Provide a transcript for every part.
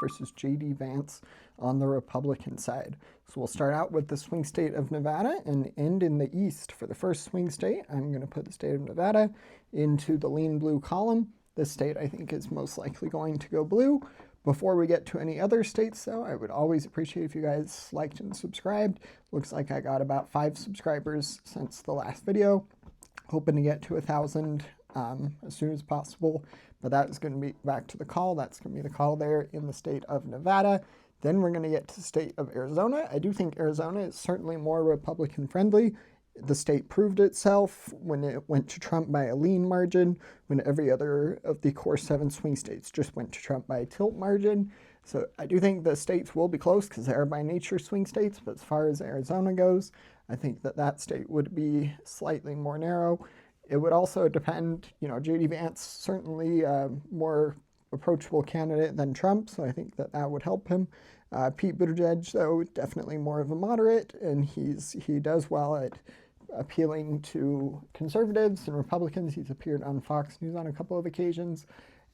versus J.D. Vance on the Republican side. So we'll start out with the swing state of Nevada and end in the East. For the first swing state, I'm going to put the state of Nevada into the lean blue column. This state, I think, is most likely going to go blue. Before we get to any other states, though, I would always appreciate if you guys liked and subscribed. Looks like I got about 5 subscribers since the last video. Hoping to get to 1,000 as soon as possible. But that is going to be back to the call. That's going to be the call there in the state of Nevada. Then we're going to get to the state of Arizona. I do think Arizona is certainly more Republican friendly. The state proved itself when it went to Trump by a lean margin, when every other of the core 7 swing states just went to Trump by a tilt margin. So I do think the states will be close because they are by nature swing states. But as far as Arizona goes, I think that that state would be slightly more narrow. It would also depend, J.D. Vance, certainly a more approachable candidate than Trump, so I think that that would help him. Pete Buttigieg, though, definitely more of a moderate, and he does well at appealing to conservatives and Republicans. He's appeared on Fox News on a couple of occasions,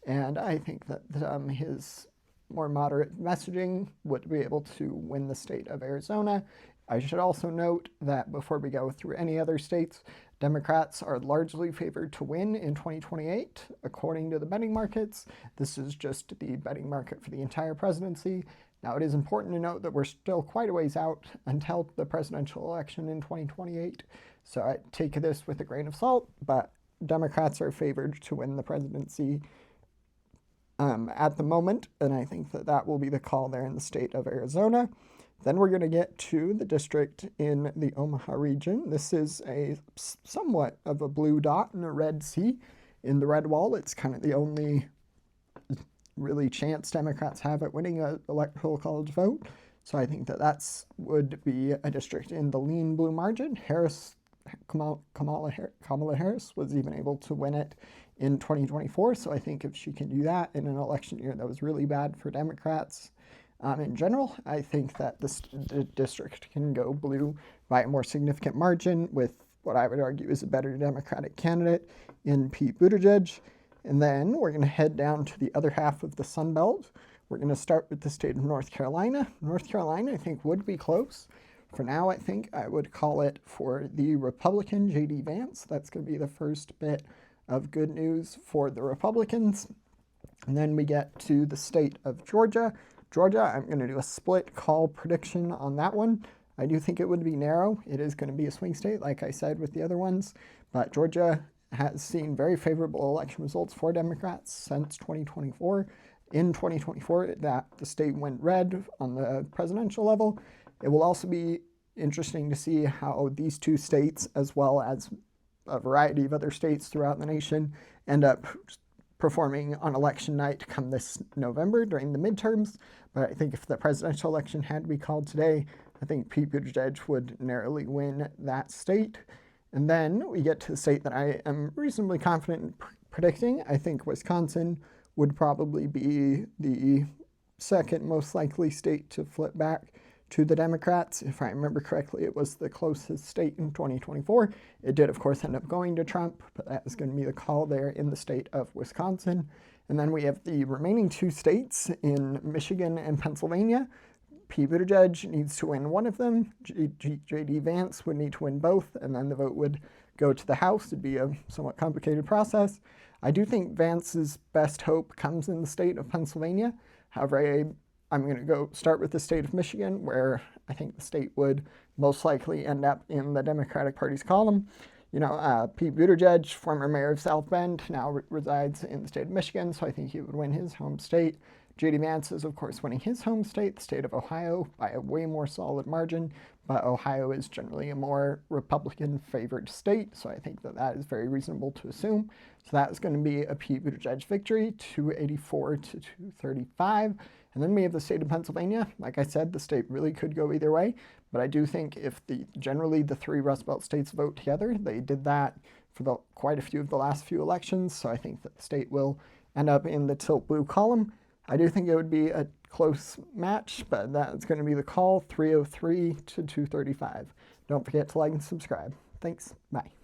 and I think that his more moderate messaging would be able to win the state of Arizona. I should also note that before we go through any other states, Democrats are largely favored to win in 2028, according to the betting markets. This is just the betting market for the entire presidency. Now, it is important to note that we're still quite a ways out until the presidential election in 2028, so I take this with a grain of salt, but Democrats are favored to win the presidency at the moment, and I think that that will be the call there in the state of Arizona. Then we're going to get to the district in the Omaha region. This is a somewhat of a blue dot and a red C in the red wall. It's kind of the only really chance Democrats have at winning an electoral college vote. So I think that would be a district in the lean blue margin. Kamala Harris was even able to win it in 2024. So I think if she can do that in an election year that was really bad for Democrats, in general, I think that the district can go blue by a more significant margin with what I would argue is a better Democratic candidate in Pete Buttigieg. And then we're going to head down to the other half of the Sun Belt. We're going to start with the state of North Carolina. North Carolina, I think, would be close. For now, I think I would call it for the Republican J.D. Vance. That's going to be the first bit of good news for the Republicans. And then we get to the state of Georgia. I'm going to do a split call prediction on that one. I do think it would be narrow. It is going to be a swing state, like I said with the other ones. But Georgia has seen very favorable election results for Democrats since 2024. In 2024, the state went red on the presidential level. It will also be interesting to see how these 2 states, as well as a variety of other states throughout the nation, end up performing on election night come this November during the midterms. But I think if the presidential election had to be called today, I think Pete Buttigieg would narrowly win that state. And then we get to the state that I am reasonably confident in predicting. I think Wisconsin would probably be the second most likely state to flip back to the Democrats. If I remember correctly, it was the closest state in 2024. It did, of course, end up going to Trump, but that is going to be the call there in the state of Wisconsin. And then we have the remaining 2 states in Michigan and Pennsylvania. Pete Buttigieg needs to win one of them. J.D. Vance would need to win both, and then the vote would go to the House. It'd be a somewhat complicated process. I do think Vance's best hope comes in the state of Pennsylvania. However, I'm going to go start with the state of Michigan, where I think the state would most likely end up in the Democratic Party's column. Pete Buttigieg, former mayor of South Bend, now resides in the state of Michigan, so I think he would win his home state. J.D. Vance is, of course, winning his home state, the state of Ohio, by a way more solid margin, but Ohio is generally a more Republican-favored state, so I think that that is very reasonable to assume. So that is going to be a Pete Buttigieg victory, 284 to 235. And then we have the state of Pennsylvania. Like I said, the state really could go either way, but I do think if generally the 3 Rust Belt states vote together, they did that for quite a few of the last few elections, so I think that the state will end up in the tilt blue column. I do think it would be a close match, but that's going to be the call, 303 to 235. Don't forget to like and subscribe. Thanks. Bye.